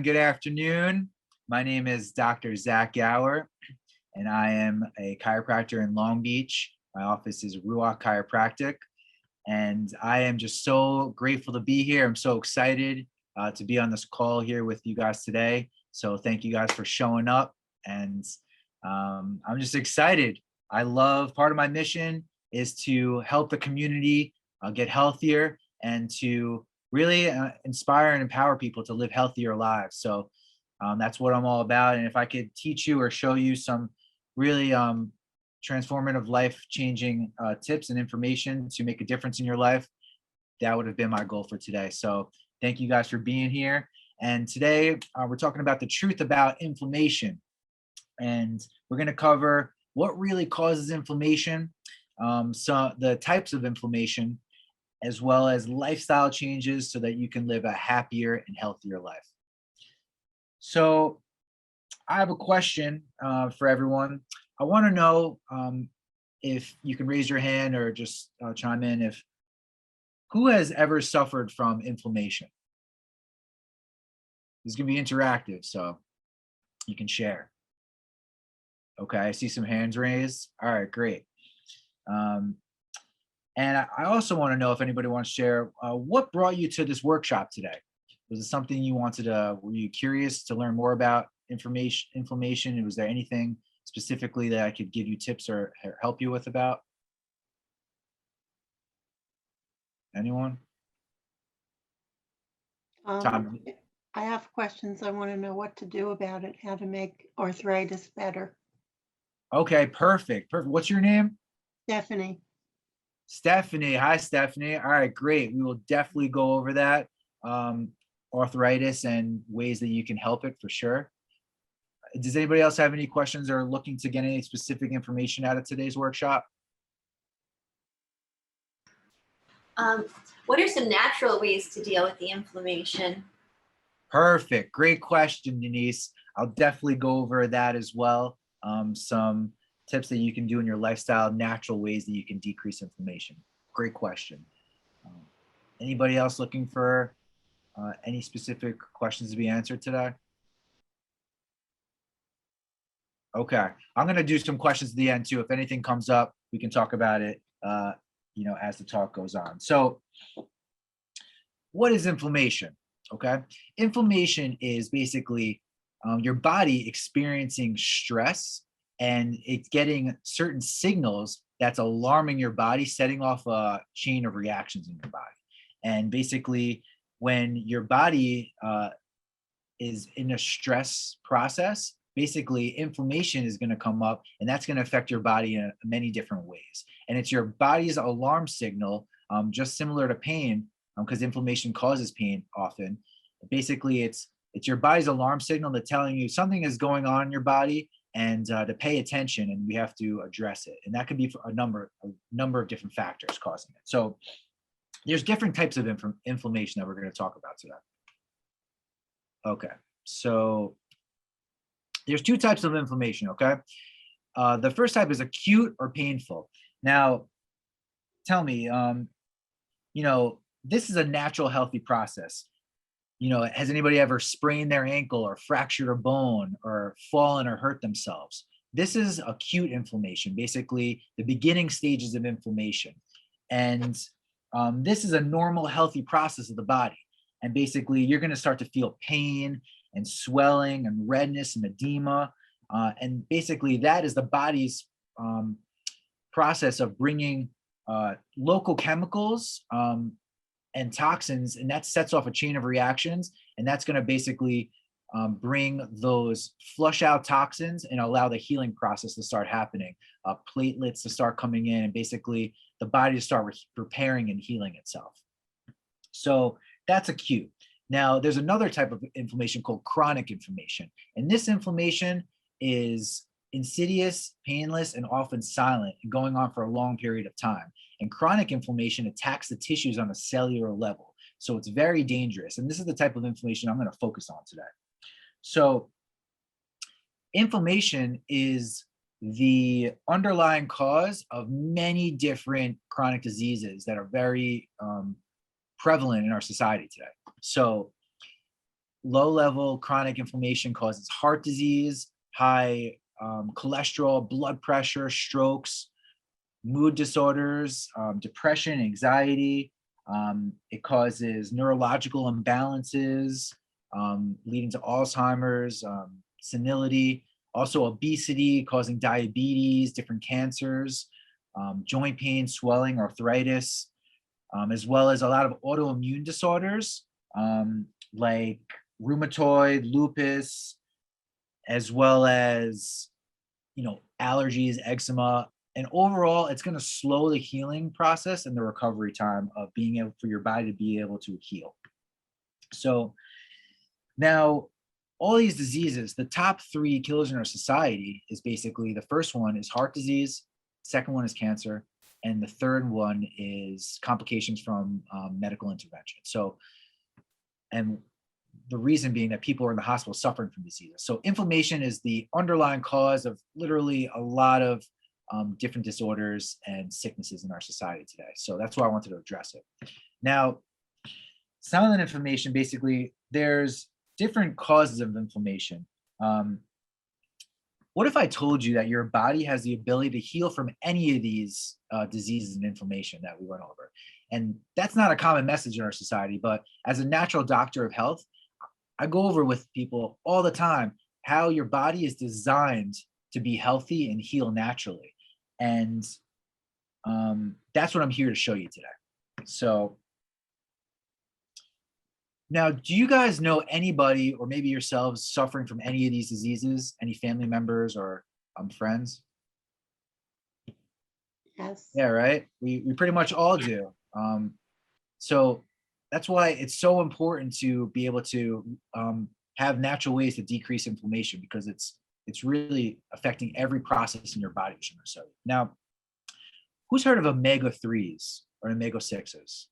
Good afternoon. My name is Dr. Zach Gower, and I am a chiropractor in Long Beach. My office is Ruach Chiropractic, and I am just so grateful to be here. I'm so excited to be on this call here with you guys today. So thank you guys for showing up, and I'm just excited. Part of my mission is to help the community get healthier and to really inspire and empower people to live healthier lives. So that's what I'm all about. And if I could teach you or show you some really transformative, life-changing tips and information to make a difference in your life, that would have been my goal for today. So thank you guys for being here. And today we're talking about the truth about inflammation. And we're going to cover what really causes inflammation, so the types of inflammation, as well as lifestyle changes so that you can live a happier and healthier life. So I have a question for everyone. I want to know if you can raise your hand or just chime in who has ever suffered from inflammation? This is going to be interactive, so you can share. Okay, I see some hands raised. All right, great. And I also want to know if anybody wants to share what brought you to this workshop today. Was it something you wanted to, were you curious to learn more about inflammation? And was there anything specifically that I could give you tips or help you with about? Anyone? Tom? I have questions. I want to know what to do about it, how to make arthritis better. Okay, perfect. What's your name? Stephanie. Stephanie. Hi, Stephanie. All right, great. We will definitely go over that. Arthritis and ways that you can help it for sure. Does anybody else have any questions or looking to get any specific information out of today's workshop? What are some natural ways to deal with the inflammation? Perfect. Great question, Denise. I'll definitely go over that as well. Some tips that you can do in your lifestyle, natural ways that you can decrease inflammation. Great question. Anybody else looking for any specific questions to be answered today? Okay, I'm going to do some questions at the end too. If anything comes up, we can talk about it, as the talk goes on. So what is inflammation? Okay, inflammation is basically your body experiencing stress and it's getting certain signals that's alarming your body, setting off a chain of reactions in your body. And basically, when your body is in a stress process, basically inflammation is going to come up and that's going to affect your body in many different ways. And it's your body's alarm signal, just similar to pain, because inflammation causes pain often. Basically, it's your body's alarm signal that's telling you something is going on in your body and to pay attention, and we have to address it. And that could be for a number of different factors causing it. So there's different types of inflammation that we're going to talk about today. Okay, so there's two types of inflammation, okay? The first type is acute or painful. Now, tell me, this is a natural, healthy process. Has anybody ever sprained their ankle or fractured a bone or fallen or hurt themselves? This is acute inflammation, basically the beginning stages of inflammation. And this is a normal, healthy process of the body. And basically, you're going to start to feel pain and swelling and redness and edema. And basically, that is the body's process of bringing local chemicals and toxins, and that sets off a chain of reactions. And that's going to basically bring those flush out toxins and allow the healing process to start happening, platelets to start coming in, and basically the body to start repairing and healing itself. So that's acute. Now, there's another type of inflammation called chronic inflammation. And this inflammation is insidious, painless, and often silent and going on for a long period of time. And chronic inflammation attacks the tissues on a cellular level. So it's very dangerous. And this is the type of inflammation I'm going to focus on today. So inflammation is the underlying cause of many different chronic diseases that are very prevalent in our society today. So low-level chronic inflammation causes heart disease, high cholesterol, blood pressure, strokes, mood disorders, depression, anxiety. It causes neurological imbalances, leading to Alzheimer's, senility, also obesity, causing diabetes, different cancers, joint pain, swelling, arthritis, as well as a lot of autoimmune disorders, like rheumatoid, lupus, as well as, allergies, eczema. And overall, it's going to slow the healing process and the recovery time of being able for your body to be able to heal. So now, all these diseases, the top 3 killers in our society is basically, the first one is heart disease, second one is cancer, and the third one is complications from medical intervention. So, and the reason being that people are in the hospital suffering from diseases. So inflammation is the underlying cause of literally a lot of different disorders and sicknesses in our society today. So that's why I wanted to address it. Now, silent inflammation, basically, there's different causes of inflammation. What if I told you that your body has the ability to heal from any of these diseases and inflammation that we went over? And that's not a common message in our society, but as a natural doctor of health, I go over with people all the time how your body is designed to be healthy and heal naturally. And that's what I'm here to show you today. So now, do you guys know anybody, or maybe yourselves, suffering from any of these diseases? Any family members or friends? Yes. Yeah, right. We pretty much all do. So that's why it's so important to be able to have natural ways to decrease inflammation, because it's really affecting every process in your body. So now, who's heard of omega-3s or omega-6s?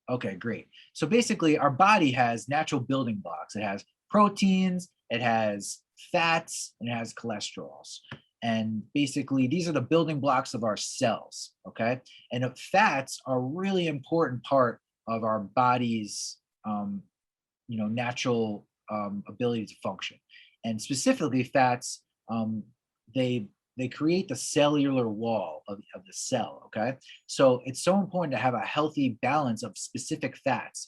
Okay, great. So basically, our body has natural building blocks. It has proteins, it has fats, and it has cholesterols. And basically, these are the building blocks of our cells, okay? And fats are a really important part of our body's, natural ability to function. And specifically, fats, they create the cellular wall of the cell, okay? So it's so important to have a healthy balance of specific fats.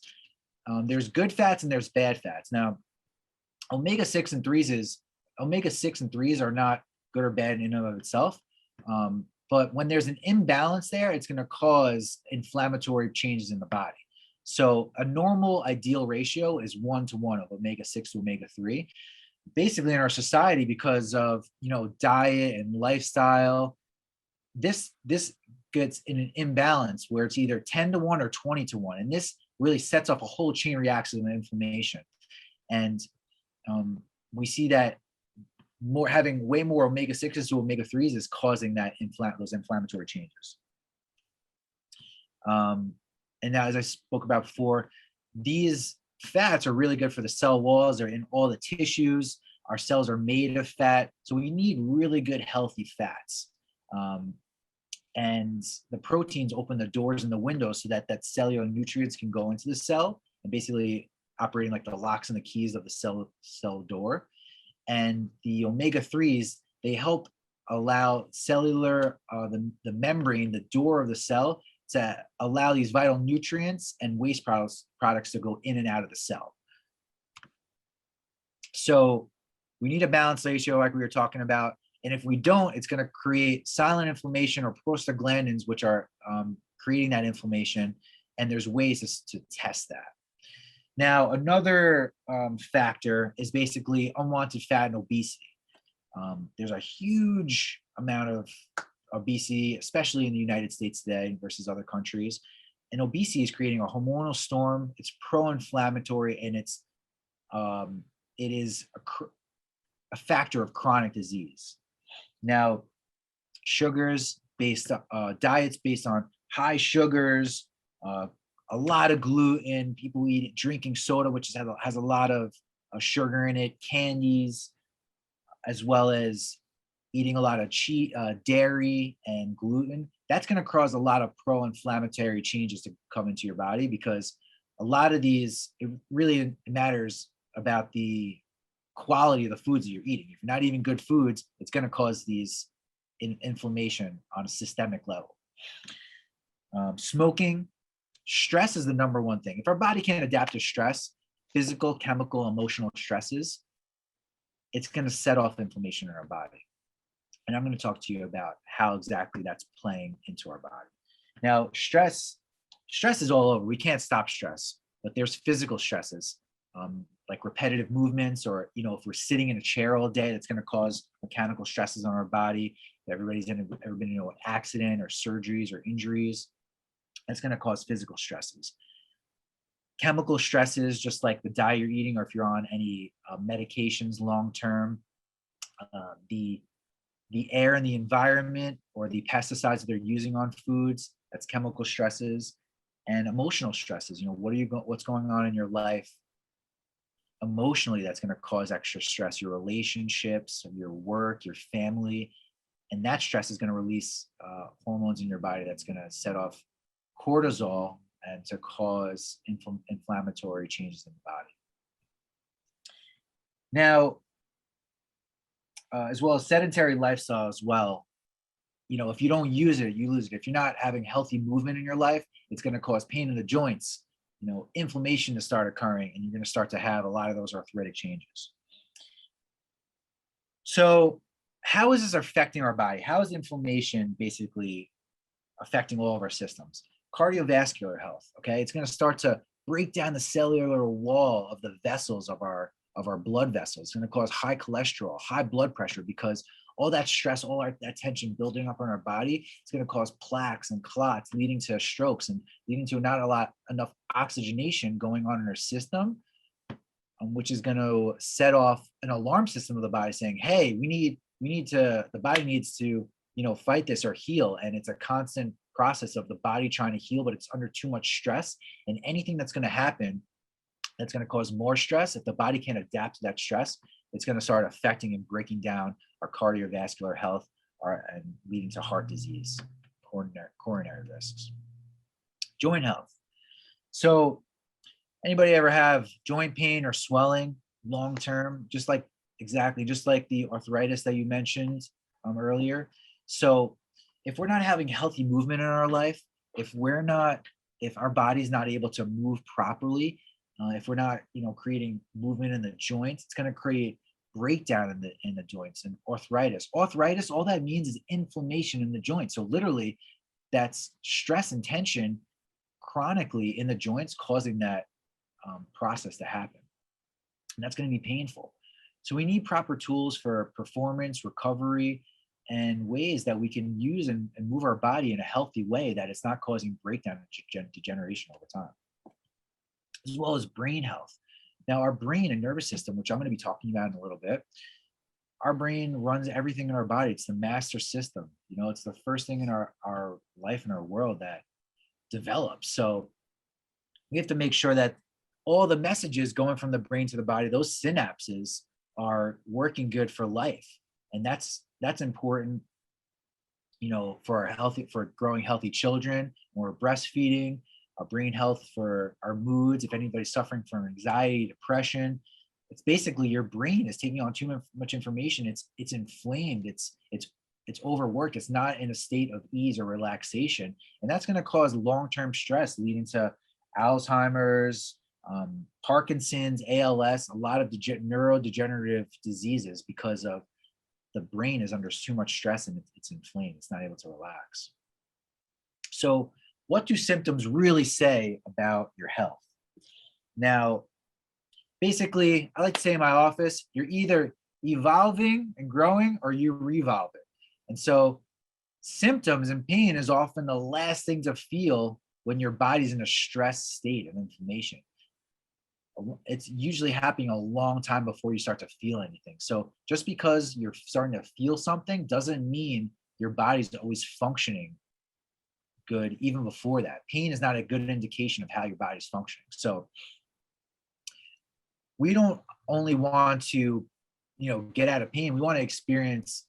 There's good fats and there's bad fats. Now, omega-6 and 3s are not good or bad in and of itself. But when there's an imbalance there, it's going to cause inflammatory changes in the body. So a normal ideal ratio is 1-to-1 of omega-6 to omega-3. Basically, in our society, because of diet and lifestyle, this gets in an imbalance where it's either 10-to-1 or 20-to-1, and this really sets off a whole chain reaction of inflammation. And we see that having way more omega-6s to omega-3s is causing those inflammatory changes. And now, as I spoke about before, these fats are really good for the cell walls. They're in all the tissues. Our cells are made of fat. So we need really good, healthy fats. And the proteins open the doors and the windows so that cellular nutrients can go into the cell, and basically operating like the locks and the keys of the cell door. And the omega-3s, they help allow cellular, the membrane, the door of the cell, to allow these vital nutrients and waste products to go in and out of the cell. So we need a balanced ratio like we were talking about. And if we don't, it's going to create silent inflammation or prostaglandins, which are creating that inflammation. And there's ways to test that. Now, another factor is basically unwanted fat and obesity. There's a huge amount of obesity, especially in the United States today versus other countries. And obesity is creating a hormonal storm. It's pro-inflammatory, and it is a factor of chronic disease. Now, diets based on high sugars, a lot of gluten, people drinking soda, which has a lot of sugar in it, candies, as well as eating a lot of dairy and gluten. That's going to cause a lot of pro-inflammatory changes to come into your body, because a lot of these, it really matters about the quality of the foods that you're eating. If you're not eating good foods, it's going to cause these inflammation on a systemic level. Smoking, stress is the number one thing. If our body can't adapt to stress, physical, chemical, emotional stresses, it's going to set off inflammation in our body. And I'm going to talk to you about how exactly that's playing into our body. Now, stress is all over. We can't stop stress, but there's physical stresses, like repetitive movements, or, if we're sitting in a chair all day, that's going to cause mechanical stresses on our body. Everybody's ever been in an accident or surgeries or injuries. That's going to cause physical stresses. Chemical stresses, just like the diet you're eating, or if you're on any medications long-term, the air and the environment, or the pesticides that they're using on foods, that's chemical stresses. And emotional stresses, what's going on in your life emotionally that's going to cause extra stress, your relationships, your work, your family. And that stress is going to release hormones in your body that's going to set off cortisol and to cause inflammatory changes in the body. Now, as well as sedentary lifestyle as well, if you don't use it, you lose it. If you're not having healthy movement in your life, it's going to cause pain in the joints, inflammation to start occurring, and you're going to start to have a lot of those arthritic changes. So how is this affecting our body? How is inflammation basically affecting all of our systems? Cardiovascular health, okay? It's going to start to break down the cellular wall of the vessels of our blood vessels. It's going to cause high cholesterol, high blood pressure, because all that stress, that tension building up on our body, it's going to cause plaques and clots, leading to strokes and leading to not enough oxygenation going on in our system, which is going to set off an alarm system of the body saying, hey, the body needs to, fight this or heal. And it's a constant process of the body trying to heal, but it's under too much stress. And anything that's going to happen that's going to cause more stress, if the body can't adapt to that stress, it's going to start affecting and breaking down our cardiovascular health and leading to heart disease, coronary risks. Joint health. So anybody ever have joint pain or swelling long-term, just like the arthritis that you mentioned earlier? So if we're not having healthy movement in our life, if our body's not able to move properly, if we're not, creating movement in the joints, it's going to create breakdown in the joints. And arthritis, all that means is inflammation in the joints. So literally, that's stress and tension chronically in the joints, causing that process to happen. And that's going to be painful. So we need proper tools for performance, recovery, and ways that we can use and move our body in a healthy way that it's not causing breakdown and degeneration over time, as well as brain health. Now, our brain and nervous system, which I'm going to be talking about in a little bit, our brain runs everything in our body. It's the master system. It's the first thing in our life and our world that develops. So we have to make sure that all the messages going from the brain to the body, those synapses, are working good for life. And that's important, for growing healthy children, when we're breastfeeding, our brain health, for our moods. If anybody's suffering from anxiety, depression, it's basically your brain is taking on too much information. It's inflamed. It's overworked. It's not in a state of ease or relaxation, and that's going to cause long-term stress, leading to Alzheimer's, Parkinson's, ALS, a lot of neurodegenerative diseases, because of the brain is under too much stress and it's inflamed. It's not able to relax. So what do symptoms really say about your health? Now, basically, I like to say in my office, you're either evolving and growing or you revolving. And so symptoms and pain is often the last thing to feel when your body's in a stress state of inflammation. It's usually happening a long time before you start to feel anything. So just because you're starting to feel something doesn't mean your body's always functioning good even before that. Pain is not a good indication of how your body's functioning. So we don't only want to, get out of pain. We want to experience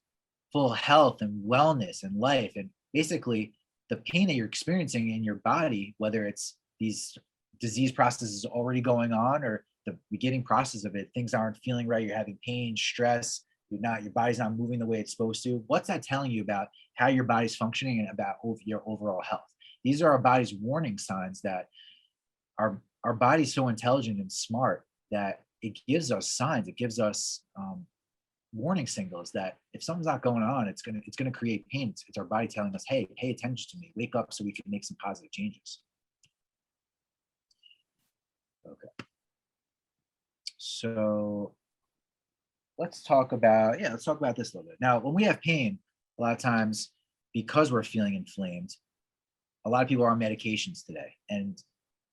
full health and wellness and life. And basically, the pain that you're experiencing in your body, whether it's these disease processes already going on, or the beginning process of it, things aren't feeling right, you're having pain, stress, your body's not moving the way it's supposed to. What's that telling you about how your body's functioning and about your overall health? These are our body's warning signs that our body's so intelligent and smart that it gives us signs, it gives us warning signals that if something's not going on, it's gonna create pain. It's our body telling us, hey, pay attention to me, wake up so we can make some positive changes. Okay. So let's talk about this a little bit. Now, when we have pain, a lot of times, because we're feeling inflamed, a lot of people are on medications today. And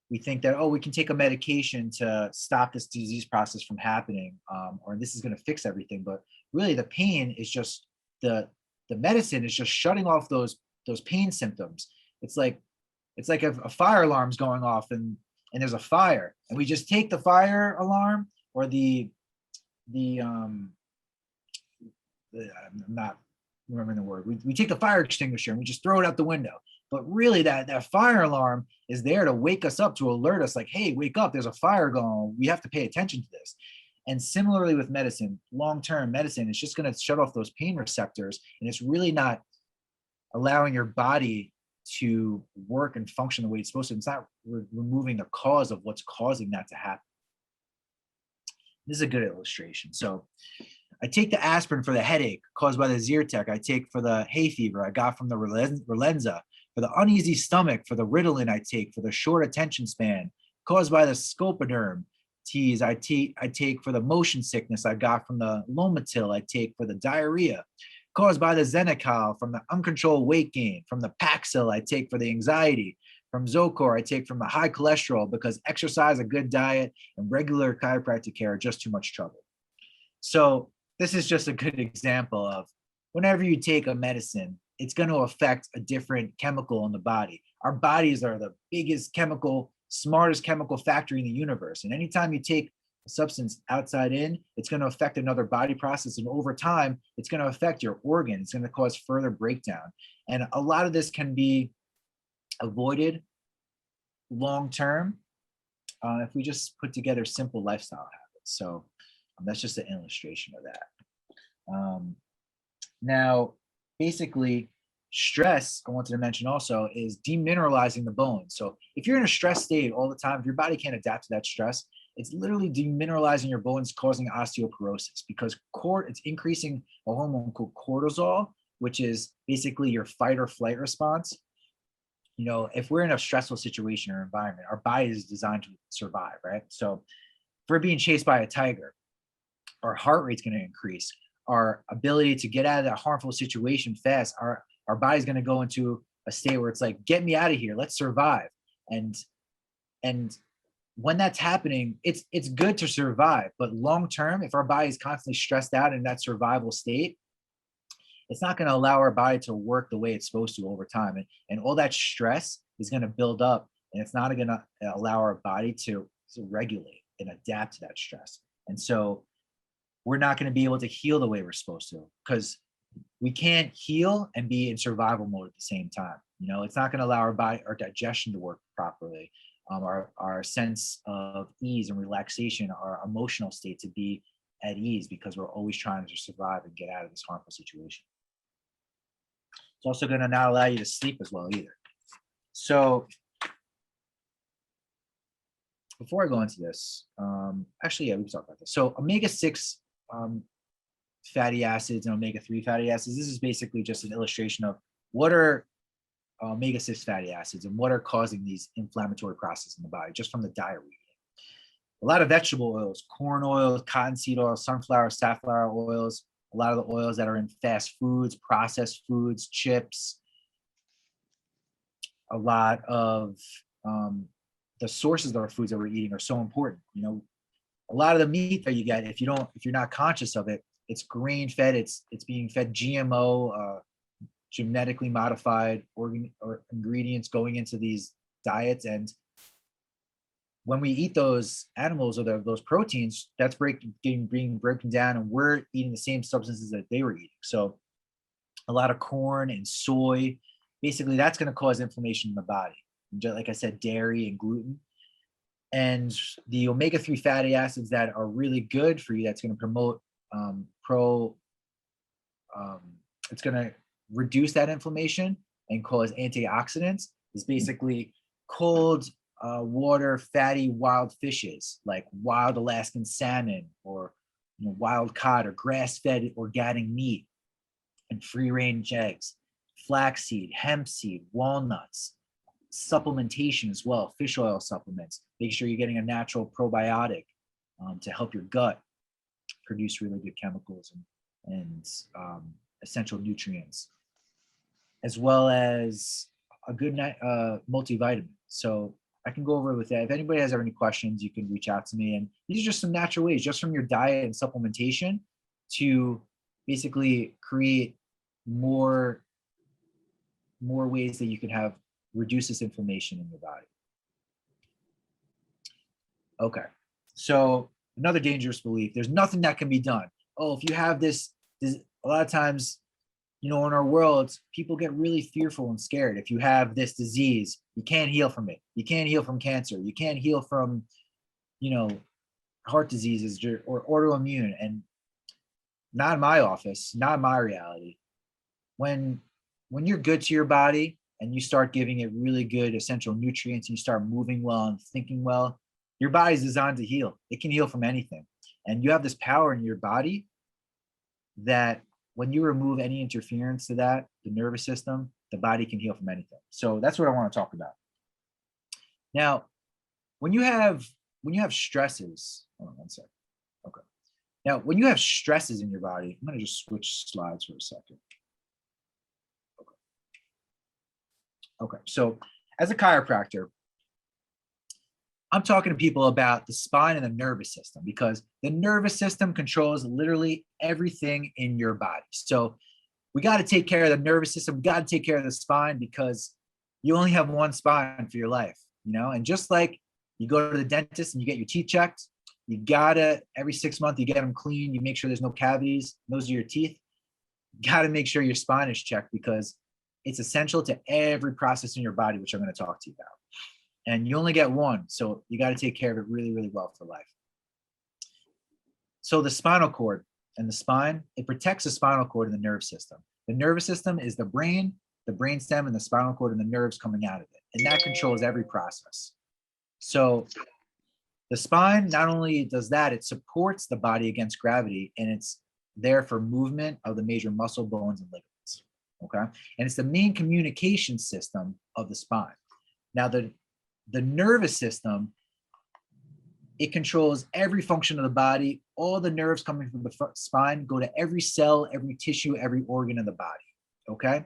we think that, oh, we can take a medication to stop this disease process from happening, or this is going to fix everything. But really, the pain is just the medicine is just shutting off those pain symptoms. It's like if a fire alarm's going off and there's a fire, and we just take the fire alarm or I'm not remembering the word. We take the fire extinguisher and we just throw it out the window. But really, that fire alarm is there to wake us up, to alert us like, hey, wake up, there's a fire going on. We have to pay attention to this. And similarly with medicine, long-term medicine is just going to shut off those pain receptors. And it's really not allowing your body to work and function the way it's supposed to. It's not removing the cause of what's causing that to happen. This is a good illustration. So I take the aspirin for the headache caused by the Zyrtec. I take for the hay fever I got from the Relenza. For the uneasy stomach, for the Ritalin I take for the short attention span caused by the Scopoderm teas I take for the motion sickness I got from the Lomatil. I take for the diarrhea caused by the Xenical, from the uncontrolled weight gain, from the Paxil I take for the anxiety, from Zocor I take from the high cholesterol, because exercise, a good diet, and regular chiropractic care are just too much trouble. So this is just a good example of whenever you take a medicine, it's going to affect a different chemical in the body. Our bodies are the biggest smartest chemical factory in the universe. And anytime you take a substance outside in, it's going to affect another body process. And over time, it's going to affect your organ. It's going to cause further breakdown. And a lot of this can be avoided long-term if we just put together simple lifestyle habits. So that's just an illustration of that. Now, basically, stress, I wanted to mention also, is demineralizing the bones. So if you're in a stress state all the time, if your body can't adapt to that stress, it's literally demineralizing your bones, causing osteoporosis, because it's increasing a hormone called cortisol, which is basically your fight or flight response. You know, if we're in a stressful situation or environment, our body is designed to survive, right? So if we're being chased by a tiger, our heart rate's going to increase. Our ability to get out of that harmful situation fast, our body's going to go into a state where it's like, get me out of here, let's survive. And when that's happening, it's good to survive, but long term, if our body is constantly stressed out in that survival state, it's not going to allow our body to work the way it's supposed to over time. And all that stress is going to build up, and it's not going to allow our body to regulate and adapt to that stress. And so we're not going to be able to heal the way we're supposed to, because we can't heal and be in survival mode at the same time. You know, it's not going to allow our digestion to work properly, our sense of ease and relaxation, our emotional state to be at ease, because we're always trying to survive and get out of this harmful situation. It's also going to not allow you to sleep as well either. So before I go into this, actually, yeah, we can talk about this. So omega-6 fatty acids and omega-3 fatty acids, this is basically just an illustration of what are omega-6 fatty acids and what are causing these inflammatory processes in the body, just from the diet we eat. A lot of vegetable oils, corn oil, cottonseed oil, sunflower, safflower oils, a lot of the oils that are in fast foods, processed foods, chips, a lot of the sources of our foods that we're eating are so important. You know, a lot of the meat that you get, if you're not conscious of it, it's grain fed, it's being fed GMO, genetically modified ingredients going into these diets. And when we eat those animals or those proteins, that's being broken down, and we're eating the same substances that they were eating. So a lot of corn and soy, basically that's going to cause inflammation in the body. Just like I said, dairy and gluten. And the omega-3 fatty acids that are really good for you, that's going to promote it's going to reduce that inflammation and cause antioxidants, is basically cold water fatty wild fishes like wild Alaskan salmon, or wild cod, or grass-fed organic meat, and free-range eggs, flaxseed, hemp seed, walnuts, supplementation as well, fish oil supplements. Make sure you're getting a natural probiotic to help your gut produce really good chemicals and essential nutrients, as well as a good multivitamin. So I can go over with that. If anybody has any questions, you can reach out to me. And these are just some natural ways, just from your diet and supplementation, to basically create more ways that you can have reduce this inflammation in your body. Okay, so another dangerous belief: there's nothing that can be done. Oh, if you have this, a lot of times, in our world, people get really fearful and scared. If you have this disease, you can't heal from it. You can't heal from cancer. You can't heal from, heart diseases or autoimmune. And not in my office, not in my reality. When you're good to your body and you start giving it really good essential nutrients, and you start moving well and thinking well, your body's designed to heal. It can heal from anything. And you have this power in your body that when you remove any interference to that, the nervous system, the body can heal from anything. So that's what I want to talk about. Now, when you have stresses, hold on one second. Okay. Now, when you have stresses in your body, I'm going to just switch slides for a second. Okay, so as a chiropractor, I'm talking to people about the spine and the nervous system, because the nervous system controls literally everything in your body. So we got to take care of the nervous system. We got to take care of the spine, because you only have one spine for your life, and just like you go to the dentist and you get your teeth checked, you gotta, every 6 months, you get them clean. You make sure there's no cavities. Those are your teeth. You got to make sure your spine is checked, because it's essential to every process in your body, which I'm going to talk to you about. And you only get one, so you got to take care of it really, really well for life. So the spinal cord and the spine, it protects the spinal cord and the nerve system. The nervous system is the brain, the brainstem, and the spinal cord, and the nerves coming out of it. And that controls every process. So the spine, not only does that, it supports the body against gravity, and it's there for movement of the major muscle, bones, and ligaments. Okay, and it's the main communication system of the spine. Now, the nervous system, it controls every function of the body. All the nerves coming from the spine go to every cell, every tissue, every organ in the body. Okay,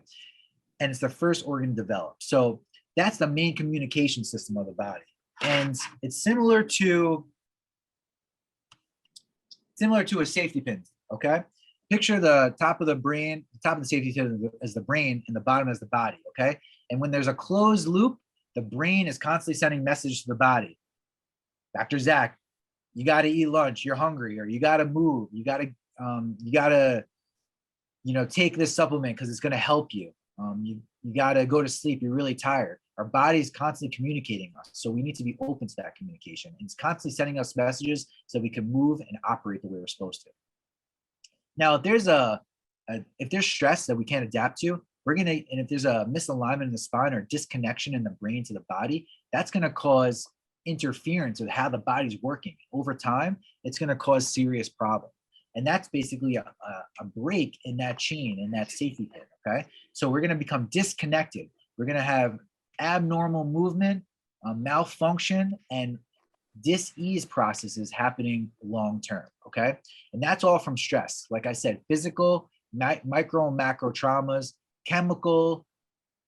and it's the first organ developed. So that's the main communication system of the body, and it's similar to a safety pin. Okay. Picture the top of the brain, the top of the safety pin as the brain, and the bottom as the body, okay? And when there's a closed loop, the brain is constantly sending messages to the body. Dr. Zach, you got to eat lunch. You're hungry, or you got to move. You got to, take this supplement because it's going to help you. You got to go to sleep. You're really tired. Our body's constantly communicating us, so we need to be open to that communication. And it's constantly sending us messages so we can move and operate the way we're supposed to. Now, if there's stress that we can't adapt to, and if there's a misalignment in the spine or disconnection in the brain to the body, that's going to cause interference with how the body's working. Over time, it's going to cause serious problems. And that's basically a break in that chain, in that safety pin, okay? So we're going to become disconnected. We're going to have abnormal movement, malfunction, and dis-ease processes happening long-term, okay? And that's all from stress. Like I said, physical, micro and macro traumas, chemical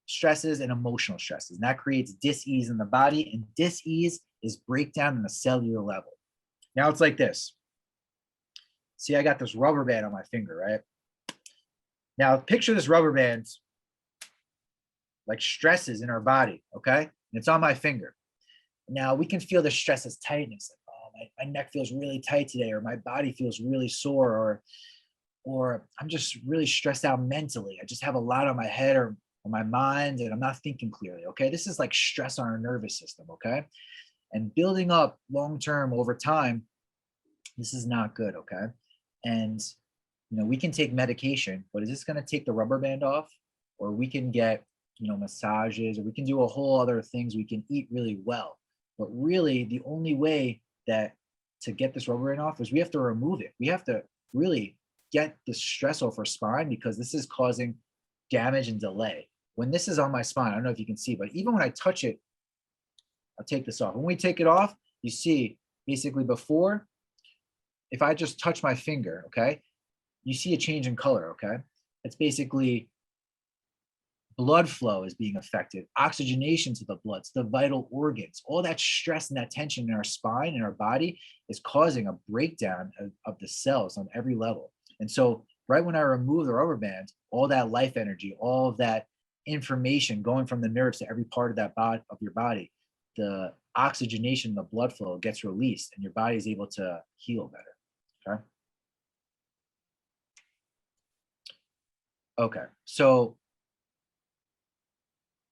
stresses, and emotional stresses. And that creates dis-ease in the body, and dis-ease is breakdown in the cellular level. Now it's like this. See, I got this rubber band on my finger, right? Now picture this rubber band like stresses in our body, okay? And it's on my finger. Now we can feel the stress as tightness. Like, oh, my neck feels really tight today, or my body feels really sore, or I'm just really stressed out mentally. I just have a lot on my head or my mind, and I'm not thinking clearly. Okay, this is like stress on our nervous system. Okay, And building up long-term over time, this is not good, okay? And we can take medication, but is this going to take the rubber band off? Or we can get, massages, or we can do a whole other things. We can eat really well. But really, the only way that to get this rubber band off is we have to remove it. We have to really get the stress off our spine, because this is causing damage and delay. When this is on my spine, I don't know if you can see, but even when I touch it, I'll take this off. When we take it off, you see basically before, if I just touch my finger, okay, you see a change in color, okay? It's basically blood flow is being affected, oxygenation to the blood, to the vital organs. All that stress and that tension in our spine and our body is causing a breakdown of the cells on every level. And so right when I remove the rubber band, all that life energy, all of that information going from the nerves to every part of that body, of your body, the oxygenation, the blood flow gets released, and your body is able to heal better. Okay. Okay, so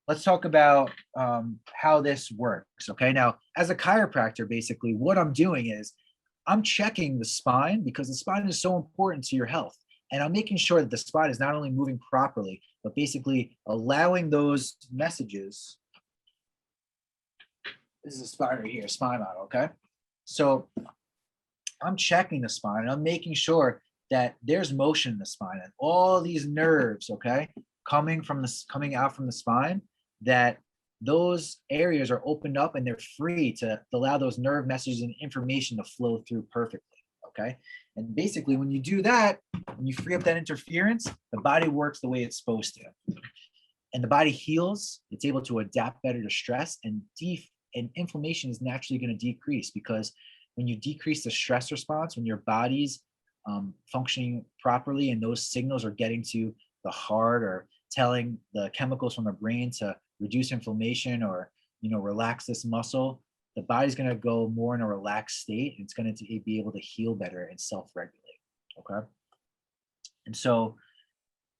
let's talk about how this works. Okay, now as a chiropractor, basically what I'm doing is I'm checking the spine, because the spine is so important to your health. And I'm making sure that the spine is not only moving properly, but basically allowing those messages. This is a spine right here, spine model, okay? So I'm checking the spine, and I'm making sure that there's motion in the spine, and all these nerves, okay, coming out from the spine, that those areas are opened up and they're free to allow those nerve messages and information to flow through perfectly, okay? And basically when you do that, when you free up that interference, the body works the way it's supposed to. And the body heals, it's able to adapt better to stress, and inflammation is naturally going to decrease, because when you decrease the stress response, when your body's functioning properly and those signals are getting to the heart or telling the chemicals from the brain to reduce inflammation or relax this muscle, the body's going to go more in a relaxed state, and it's going to be able to heal better and self-regulate. Okay. And so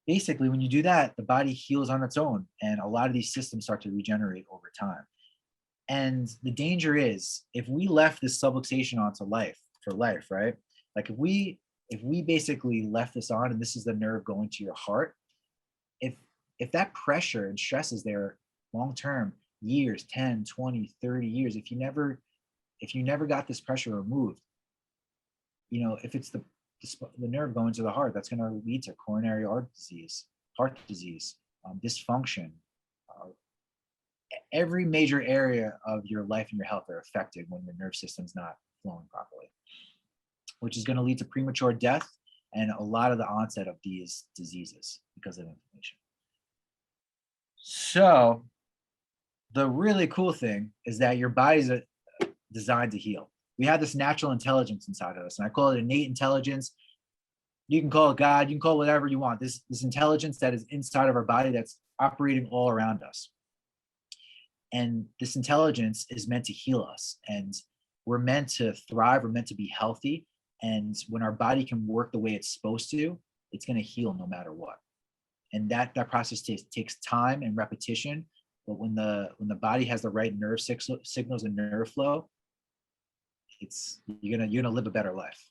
basically when you do that, the body heals on its own, and a lot of these systems start to regenerate over time. And the danger is, if we left this subluxation onto life for life, right? Like if we basically left this on, and this is the nerve going to your heart, if that pressure and stress is there long term, years, 10, 20, 30 years, if you never got this pressure removed, if it's the nerve going to the heart, that's going to lead to coronary heart disease, dysfunction. Every major area of your life and your health are affected when your nerve system's not flowing properly, which is going to lead to premature death and a lot of the onset of these diseases because of inflammation. So the really cool thing is that your body's designed to heal. We have this natural intelligence inside of us, and I call it innate intelligence. You can call it God, you can call it whatever you want. This intelligence that is inside of our body that's operating all around us. And this intelligence is meant to heal us, and we're meant to thrive, we're meant to be healthy. And when our body can work the way it's supposed to, it's going to heal no matter what. And that process takes time and repetition. But when the body has the right nerve signals and nerve flow, you're gonna live a better life.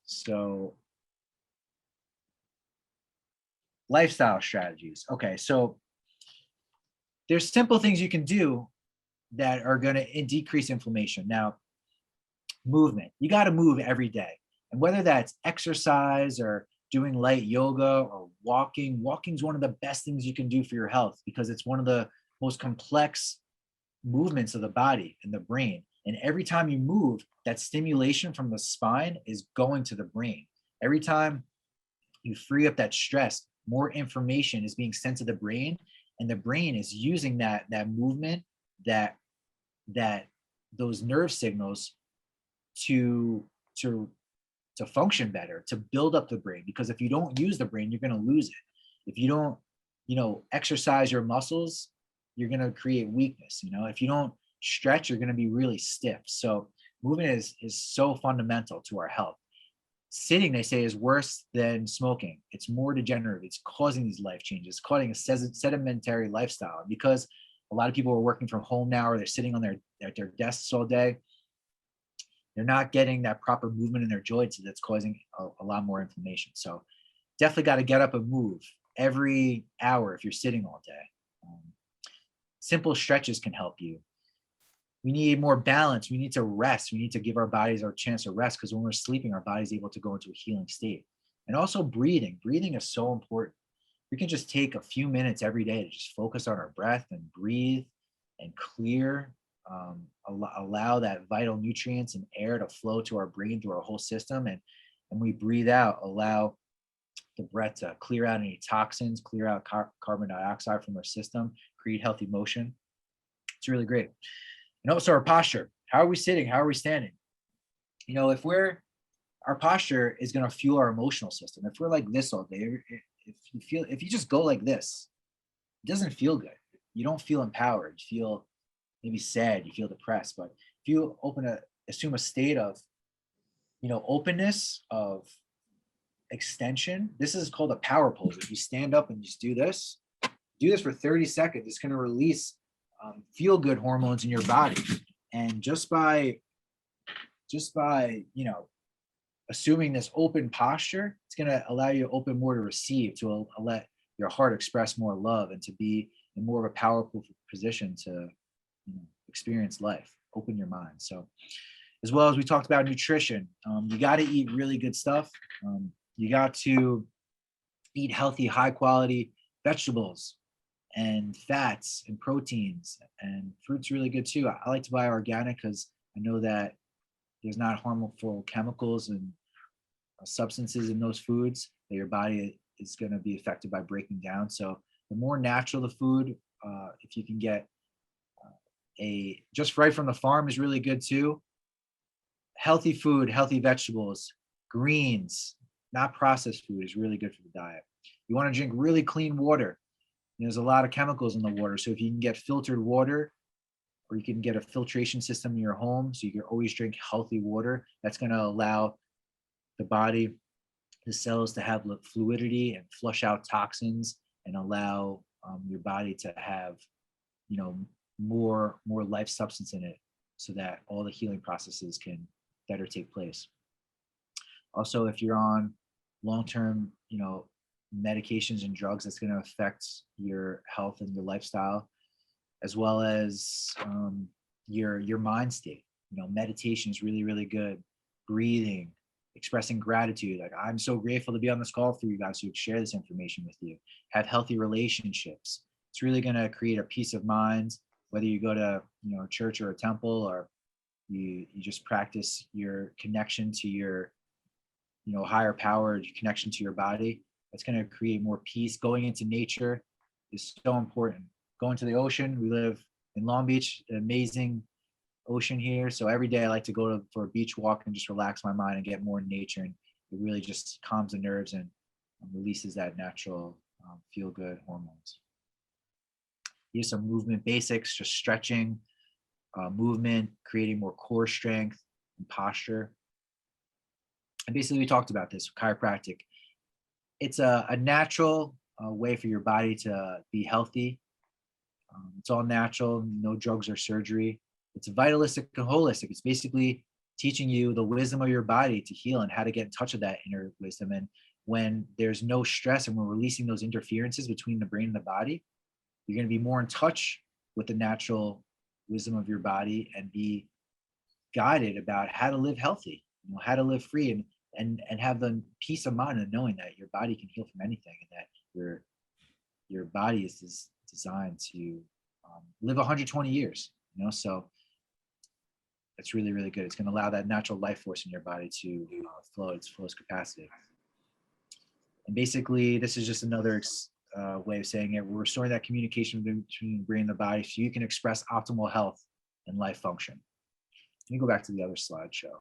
So lifestyle strategies. Okay, so there's simple things you can do that are going to decrease inflammation. Now, movement. You got to move every day. And whether that's exercise or doing light yoga or walking is one of the best things you can do for your health, because it's one of the most complex movements of the body and the brain. And every time you move, that stimulation from the spine is going to the brain. Every time you free up that stress, more information is being sent to the brain, and the brain is using that movement, that those nerve signals to function better, to build up the brain. Because if you don't use the brain, you're going to lose it. If you don't exercise your muscles, you're going to create weakness. If you don't stretch, you're going to be really stiff. So movement is so fundamental to our health. Sitting, they say, is worse than smoking. It's more degenerative. It's causing these life changes, causing a sedimentary lifestyle. Because A lot of people are working from home now, or they're sitting on at their desks all day. They're not getting that proper movement in their joints, and that's causing a lot more inflammation. So definitely got to get up and move every hour if you're sitting all day. Simple stretches can help you. We need more balance. We need to rest. We need to give our bodies our chance to rest, because when we're sleeping, our body's able to go into a healing state. And also breathing. Breathing is so important. We can just take a few minutes every day to just focus on our breath and breathe and clear, allow that vital nutrients and air to flow to our brain, through our whole system. And we breathe out, allow the breath to clear out any toxins, clear out carbon dioxide from our system, create healthy motion. It's really great. And also our posture. How are we sitting? How are we standing? If our posture is going to fuel our emotional system. If we're like this all day, if you just go like this, it doesn't feel good. You don't feel empowered. You feel maybe sad. You feel depressed. But if you assume a state of, openness, of extension, this is called a power pose. If you stand up and just do this for 30 seconds, it's going to release feel good hormones in your body. And just by assuming this open posture, it's going to allow you to open more to receive, to let your heart express more love, and to be in more of a powerful position to experience life. Open your mind. So, as well as we talked about nutrition, you got to eat really good stuff. You got to eat healthy, high quality vegetables and fats and proteins, and fruit's really good too. I like to buy organic because I know that there's not harmful chemicals and substances in those foods that your body is going to be affected by breaking down. So the more natural the food, if you can get just right from the farm, is really good too. Healthy food, healthy vegetables, greens, not processed food, is really good for the diet. You want to drink really clean water. There's a lot of chemicals in the water. So if you can get filtered water, or you can get a filtration system in your home, so you can always drink healthy water, that's going to allow the body, the cells, to have fluidity and flush out toxins, and allow your body to have, more life substance in it, so that all the healing processes can better take place. Also, if you're on long-term, medications and drugs, that's going to affect your health and your lifestyle, as well as your mind state. Meditation is really, really good. Breathing, expressing gratitude. Like, I'm so grateful to be on this call for you guys, who share this information with you. Have healthy relationships. It's really going to create a peace of mind, whether you go to a church or a temple, or you just practice your connection to your higher power, your connection to your body. That's going to create more peace. Going into nature is so important. Going to the ocean. We live in Long Beach, amazing ocean here. So every day I like to go for a beach walk and just relax my mind and get more in nature. And it really just calms the nerves and releases that natural feel-good hormones. Here's some movement basics, just stretching, movement, creating more core strength and posture. And basically, we talked about this, chiropractic. It's a natural way for your body to be healthy. It's all natural, no drugs or surgery. It's vitalistic and holistic. It's basically teaching you the wisdom of your body to heal, and how to get in touch with that inner wisdom. And when there's no stress and we're releasing those interferences between the brain and the body, you're going to be more in touch with the natural wisdom of your body, and be guided about how to live healthy, how to live free, and have the peace of mind of knowing that your body can heal from anything, and that your body is designed to live 120 years. So it's really, really good. It's going to allow that natural life force in your body to flow its fullest capacity. And basically, this is just another way of saying it. We're restoring that communication between the brain and the body, so you can express optimal health and life function. Let me go back to the other slideshow.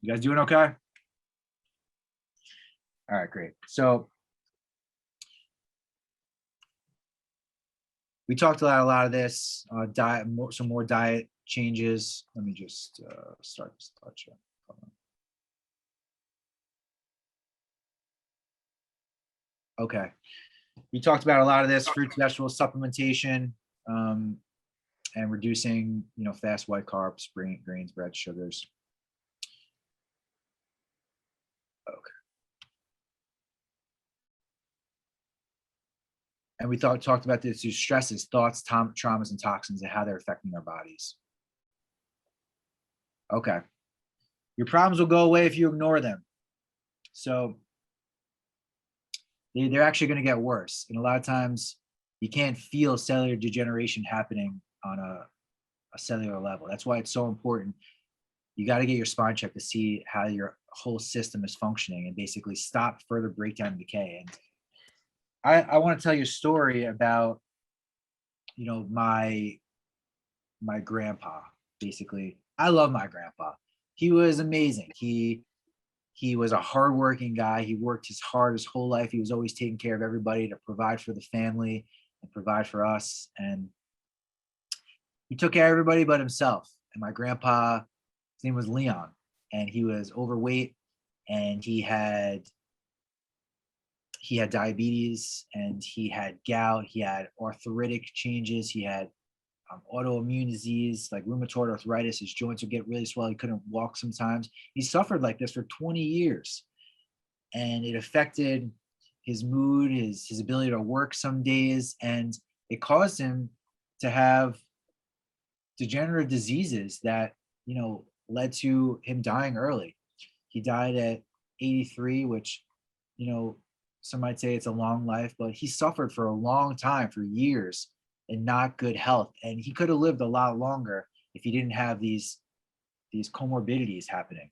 You guys doing okay? All right, great. So we talked about a lot of this, diet, some more diet changes. Let me just start this slideshow. Okay. we talked about a lot of this: fruits, vegetables, supplementation, and reducing, fast white carbs, grains, bread, sugars. Okay. And we talked about this through stresses, thoughts, traumas, and toxins, and how they're affecting our bodies. Okay. Your problems will go away if you ignore them. So they're actually going to get worse. And a lot of times you can't feel cellular degeneration happening on a cellular level. That's why it's so important. You got to get your spine checked to see how your whole system is functioning and basically stop further breakdown and decay. And I want to tell you a story about, my grandpa. Basically, I love my grandpa. He was amazing. He was a hardworking guy. He worked his whole life. He was always taking care of everybody to provide for the family and provide for us. And he took care of everybody but himself. And my grandpa, his name was Leon, and he was overweight, and he had diabetes, and he had gout, he had arthritic changes, he had autoimmune disease like rheumatoid arthritis. His joints would get really swell. He couldn't walk sometimes. He suffered like this for 20 years, and it affected his mood, his ability to work some days, and it caused him to have degenerative diseases that led to him dying early. He died at 83, which some might say it's a long life, but he suffered for a long time, for years, in not good health. And he could have lived a lot longer if he didn't have these comorbidities happening.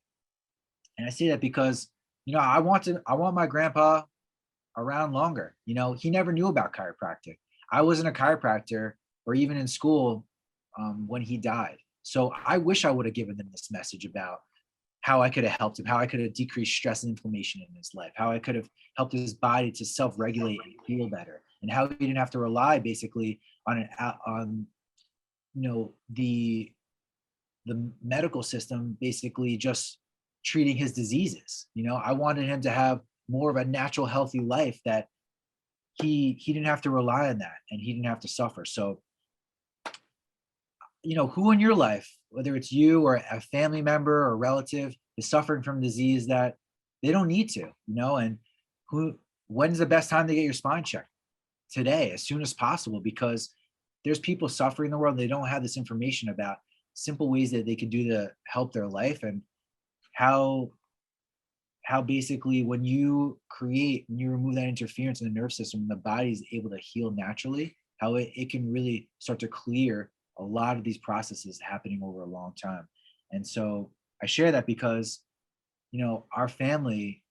And I say that because, I want my grandpa around longer. He never knew about chiropractic. I wasn't a chiropractor or even in school when he died. So I wish I would have given him this message about how I could have helped him, how I could have decreased stress and inflammation in his life, how I could have helped his body to self-regulate and feel better, and how he didn't have to rely basically on the medical system basically just treating his diseases. I wanted him to have more of a natural, healthy life that he didn't have to rely on that, and he didn't have to suffer. So, who in your life, whether it's you or a family member or relative, is suffering from disease that they don't need to, and when's the best time to get your spine checked? Today, as soon as possible, because there's people suffering in the world. They don't have this information about simple ways that they can do to help their life, and how basically when you remove that interference in the nerve system, the body is able to heal naturally, how it can really start to clear a lot of these processes happening over a long time. And so I share that because, our family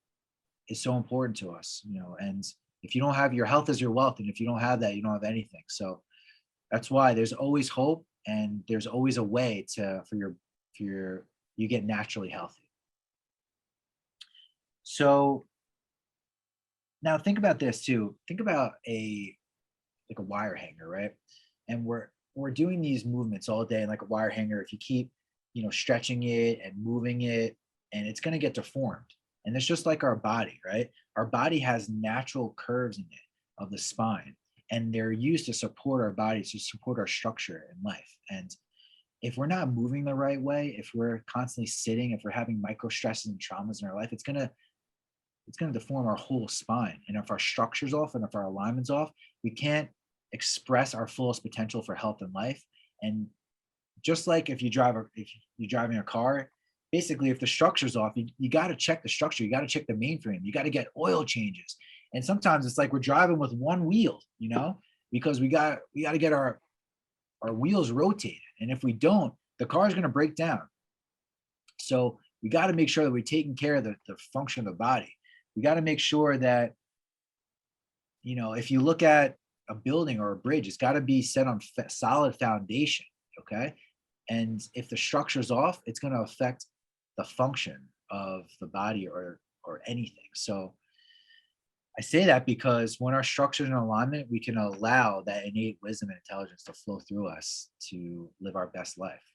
is so important to us, and if you don't have, your health is your wealth. And if you don't have that, you don't have anything. So that's why there's always hope, and there's always a way you get naturally healthy. So now think about this too. Think about a wire hanger, right? And we're doing these movements all day, like a wire hanger. If you keep, stretching it and moving it, and it's going to get deformed. And it's just like our body, right? Our body has natural curves in it of the spine, and they're used to support our bodies, to support our structure in life. And if we're not moving the right way, if we're constantly sitting, if we're having micro stresses and traumas in our life, it's going to deform our whole spine. And if our structure's off and if our alignment's off, we can't express our fullest potential for health and life. And just like if you're driving a car, basically if the structure's off, you got to check the structure. You got to check the mainframe. You got to get oil changes. And sometimes it's like we're driving with one wheel, because we got to get our wheels rotated. And if we don't, the car is going to break down. So we got to make sure that we're taking care of the function of the body. We got to make sure that, if you look at a building or a bridge, it's got to be set on solid foundation. Okay. And if the structure's off, it's going to affect the function of the body or anything. So I say that because when our structure's in alignment, we can allow that innate wisdom and intelligence to flow through us to live our best life.